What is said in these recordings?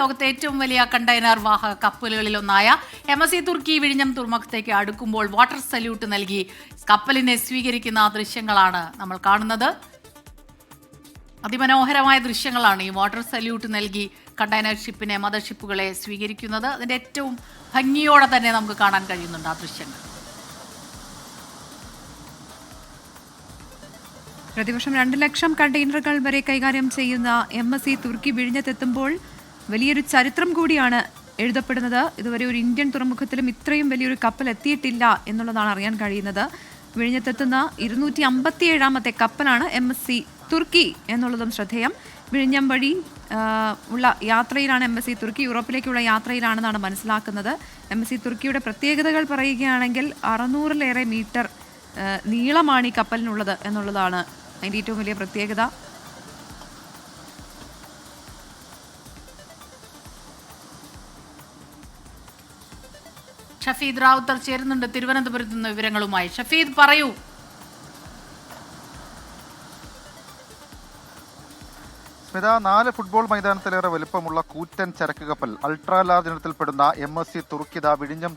ലോകത്തെ ഏറ്റവും വലിയ കണ്ടെയ്നർ വാഹക കപ്പലുകളിലൊന്നായ MSC തുർക്കി വിഴിഞ്ഞം തുറമുഖത്തേക്ക് അടുക്കുമ്പോൾ വാട്ടർ സല്യൂട്ട് നൽകി കപ്പലിനെ സ്വീകരിക്കുന്ന ദൃശ്യങ്ങളാണ് നമ്മൾ കാണുന്നത്. അതിമനോഹരമായ ദൃശ്യങ്ങളാണ് ഈ വാട്ടർ സല്യൂട്ട് നൽകി കണ്ടെയ്നർ ഷിപ്പിനെ മദർ ഷിപ്പുകളെ സ്വീകരിക്കുന്നത്. അതിൻ്റെ ഏറ്റവും ഭംഗിയോടെ തന്നെ നമുക്ക് കാണാൻ കഴിയുന്നുണ്ട് ആ ദൃശ്യങ്ങൾ. പ്രതിവർഷം 2 ലക്ഷം കണ്ടെയ്നറുകൾ വരെ കൈകാര്യം ചെയ്യുന്ന MSC തുർക്കി വിഴിഞ്ഞത്തെത്തുമ്പോൾ വലിയൊരു ചരിത്രം കൂടിയാണ് എഴുതപ്പെടുന്നത്. ഇതുവരെ ഒരു ഇന്ത്യൻ തുറമുഖത്തിലും ഇത്രയും വലിയൊരു കപ്പൽ എത്തിയിട്ടില്ല എന്നുള്ളതാണ് അറിയാൻ കഴിയുന്നത്. വിഴിഞ്ഞത്തെത്തുന്ന 257ാമത്തെ കപ്പലാണ് MSC തുർക്കി എന്നുള്ളതും ശ്രദ്ധേയം. വിഴിഞ്ഞം വഴി ഉള്ള യാത്രയിലാണ് MSC തുർക്കി, യൂറോപ്പിലേക്കുള്ള യാത്രയിലാണെന്നാണ് മനസ്സിലാക്കുന്നത്. MSC തുർക്കിയുടെ പ്രത്യേകതകൾ പറയുകയാണെങ്കിൽ 600-ലേറെ മീറ്റർ നീളമാണ് ഈ കപ്പലിനുള്ളത് എന്നുള്ളതാണ് അതിൻ്റെ ഏറ്റവും വലിയ പ്രത്യേകത. ഷഫീദ് റാവുത്തർ ചേരുന്നുണ്ട് തിരുവനന്തപുരത്ത് നിന്ന് വിവരങ്ങളുമായി. ഷഫീദ്, പറയൂ. സ്മിത, 4 ഫുട്ബോൾ മൈതാനത്തിലേറെ വലിപ്പമുള്ള കൂറ്റൻ ചരക്ക് കപ്പൽ അൾട്രാ ലാർജ് ഇനത്തിൽപ്പെടുന്ന MSC തുർക്കിത വിഴിഞ്ഞം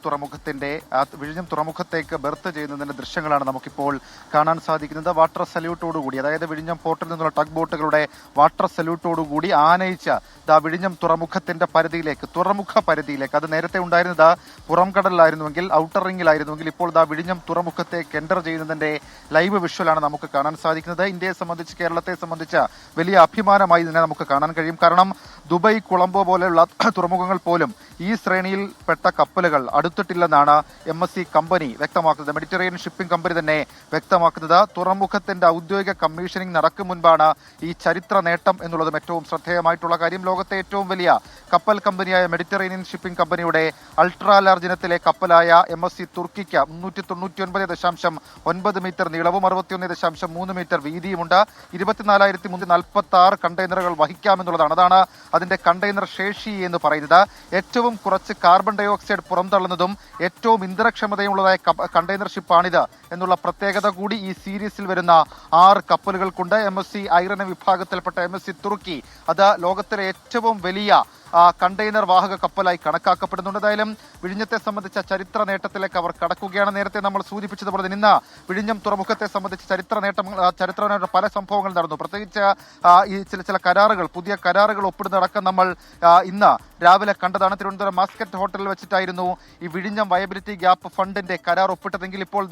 തുറമുഖത്തേക്ക് ബെർത്ത് ചെയ്യുന്നതിന്റെ ദൃശ്യങ്ങളാണ് നമുക്കിപ്പോൾ കാണാൻ സാധിക്കുന്നത്. വാട്ടർ സല്യൂട്ടോടുകൂടി, അതായത് വിഴിഞ്ഞം പോർട്ടിൽ നിന്നുള്ള ടഗ് ബോട്ടുകളുടെ വാട്ടർ സല്യൂട്ടോടുകൂടി ആനയിച്ച വിഴിഞ്ഞം തുറമുഖത്തിന്റെ തുറമുഖ പരിധിയിലേക്ക്, അത് നേരത്തെ ഉണ്ടായിരുന്നത് പുറംകടലിലായിരുന്നുവെങ്കിൽ, ഔട്ടർ റിംഗിലായിരുന്നുവെങ്കിൽ, ഇപ്പോൾ വിഴിഞ്ഞം തുറമുഖത്തേക്ക് എൻ്റർ ചെയ്യുന്നതിന്റെ ലൈവ് വിഷ്വലാണ് നമുക്ക് കാണാൻ സാധിക്കുന്നത്. ഇന്ത്യയെ സംബന്ധിച്ച്, കേരളത്തെ സംബന്ധിച്ച് വലിയ അഭിമാനമായി ഇതിനെ നമുക്ക് കാണാൻ കഴിയും. കാരണം ദുബായ്, കൊളംബോ പോലെയുള്ള തുറമുഖങ്ങൾ പോലും ഈ ശ്രേണിയിൽപ്പെട്ട കപ്പലുകൾ അടുത്തിട്ടില്ലെന്നാണ് MSC കമ്പനി വ്യക്തമാക്കുന്നത്. മെഡിറ്ററേനിയൻ ഷിപ്പിംഗ് കമ്പനി തന്നെ വ്യക്തമാക്കുന്നത്. തുറമുഖത്തിന്റെ ഔദ്യോഗിക കമ്മീഷനിങ് നടക്കും മുൻപാണ് ഈ ചരിത്ര നേട്ടം എന്നുള്ളതും ഏറ്റവും ശ്രദ്ധേയമായിട്ടുള്ള കാര്യം. ലോകത്തെ ഏറ്റവും വലിയ കപ്പൽ കമ്പനിയായ മെഡിറ്ററേനിയൻ ഷിപ്പിംഗ് കമ്പനിയുടെ അൾട്രാ ലാർജ് ഇനത്തിലെ കപ്പലായ MSC തുർക്കിക്ക് 399.9 മീറ്റർ നീളവും 61.3 മീറ്റർ വീതിയുമുണ്ട്. 24,346 കണ്ടെയ്നറുകൾ വഹിക്കാമെന്നുള്ളതാണ്. അതാണ് അതിന്റെ കണ്ടെയ്നർ ശേഷി എന്ന് പറയുന്നത്. ഏറ്റവും കുറച്ച് കാർബൺ ഡൈ ഓക്സൈഡ് പുറന്തള്ളുന്നതും ഏറ്റവും ഇന്ധനക്ഷമതയുള്ളതായ കണ്ടെയ്നർ ഷിപ്പാണിത് എന്നുള്ള പ്രത്യേകത കൂടി ഈ സീരീസിൽ വരുന്ന 6 കപ്പലുകൾക്കുണ്ട്. MSC ഐറൻ വിഭാഗത്തിൽപ്പെട്ട MSC തുർക്കി അത് ലോകത്തിലെ ഏറ്റവും വലിയ കണ്ടെയ്നർ വാഹക കപ്പലായി കണക്കാക്കപ്പെടുന്നുണ്ട്. എന്തായാലും വിഴിഞ്ഞത്തെ സംബന്ധിച്ച ചരിത്ര നേട്ടത്തിലേക്ക് അവർ കടക്കുകയാണ്. നേരത്തെ നമ്മൾ സൂചിപ്പിച്ചതുപോലെ ഇന്ന് വിഴിഞ്ഞം തുറമുഖത്തെ സംബന്ധിച്ച് ചരിത്ര പല സംഭവങ്ങൾ നടന്നു. പ്രത്യേകിച്ച് ഈ ചില കരാറുകൾ, പുതിയ കരാറുകൾ ഒപ്പിടുന്നതടക്കം നമ്മൾ ഇന്ന് രാവിലെ കണ്ടതാണ്. തിരുവനന്തപുരം മാസ്കറ്റ് ഹോട്ടലിൽ വെച്ചിട്ടായിരുന്നു ഈ വിഴിഞ്ഞം വയബിലിറ്റി ഗ്യാപ്പ് ഫണ്ടിന്റെ കരാർ ഒപ്പിട്ടതെങ്കിൽ ഇപ്പോൾ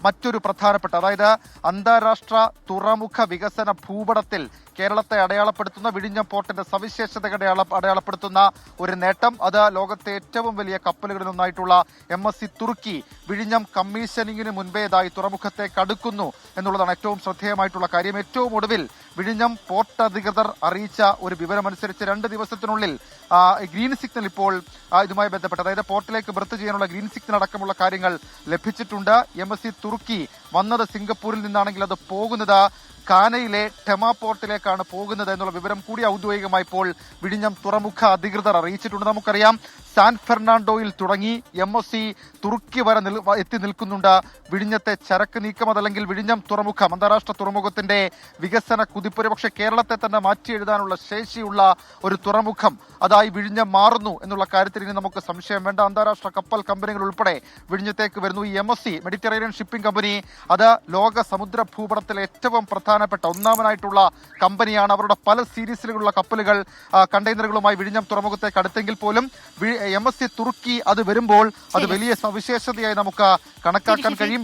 മറ്റൊരു പ്രധാനപ്പെട്ട, അതായത് അന്താരാഷ്ട്ര തുറമുഖ വികസന ഭൂപടത്തിൽ കേരളത്തെ അടയാളപ്പെടുത്തുന്ന, വിഴിഞ്ഞം പോർട്ടിന്റെ സവിശേഷതകളെ അടയാളപ്പെടുത്തുന്ന ഒരു നേട്ടം, അത് ലോകത്തെ ഏറ്റവും വലിയ കപ്പലുകളിലൊന്നായിട്ടുള്ള MSC തുർക്കി വിഴിഞ്ഞം കമ്മീഷനിങ്ങിന് മുൻപേതായി തുറമുഖത്തേക്ക് അടുക്കുന്നു എന്നുള്ളതാണ് ഏറ്റവും ശ്രദ്ധേയമായിട്ടുള്ള കാര്യം. ഏറ്റവും ഒടുവിൽ വിഴിഞ്ഞം പോർട്ട് അധികൃതർ അറിയിച്ച ഒരു വിവരമനുസരിച്ച് 2 ദിവസത്തിനുള്ളിൽ ഗ്രീൻ സിഗ്നൽ ഇപ്പോൾ ഇതുമായി ബന്ധപ്പെട്ട്, അതായത് പോർട്ടിലേക്ക് ബെർത്ത് ചെയ്യാനുള്ള ഗ്രീൻ സിഗ്നൽ അടക്കമുള്ള കാര്യങ്ങൾ ലഭിച്ചിട്ടുണ്ട്. MSC തുർക്കി വന്നത് സിംഗപ്പൂരിൽ നിന്നാണെങ്കിൽ അത് പോകുന്നത് ഖാനയിലെ ടെമാ പോർട്ടിലേക്കാണ് പോകുന്നത് എന്നുള്ള വിവരം കൂടി ഔദ്യോഗികമായി ഇപ്പോൾ വിഴിഞ്ഞം തുറമുഖ അധികൃതർ അറിയിച്ചിട്ടുണ്ട്. നമുക്കറിയാം, സാൻ ഫെർണാണ്ടോയിൽ തുടങ്ങി MSC തുർക്കി വരെ എത്തി നിൽക്കുന്നുണ്ട്. വിഴിഞ്ഞത്തെ ചരക്ക് നീക്കം, അതല്ലെങ്കിൽ വിഴിഞ്ഞം തുറമുഖം, അന്താരാഷ്ട്ര തുറമുഖത്തിന്റെ വികസന കുതിപ്പൊരു പക്ഷേ കേരളത്തെ തന്നെ മാറ്റി എഴുതാനുള്ള ശേഷിയുള്ള ഒരു തുറമുഖം അതായി വിഴിഞ്ഞം മാറുന്നു എന്നുള്ള കാര്യത്തിൽ ഇനി നമുക്ക് സംശയം വേണ്ട. അന്താരാഷ്ട്ര കപ്പൽ കമ്പനികൾ ഉൾപ്പെടെ വിഴിഞ്ഞത്തേക്ക് വരുന്നു. ഈ MSC മെഡിറ്ററേനിയൻ ഷിപ്പിംഗ് കമ്പനി അത് ലോക സമുദ്ര ഭൂപടത്തിലെ ഏറ്റവും പ്രധാനപ്പെട്ട ഒന്നാമനായിട്ടുള്ള കമ്പനിയാണ്. അവരുടെ പല സീരീസിലുള്ള കപ്പലുകൾ കണ്ടെയ്നറുകളുമായി വിഴിഞ്ഞം തുറമുഖത്തേക്ക് അടുത്തെങ്കിൽ പോലും MSC തുർക്കി അത് വരുമ്പോൾ അത് വലിയ സവിശേഷതയായി നമുക്ക് കണക്കാക്കാൻ കഴിയും.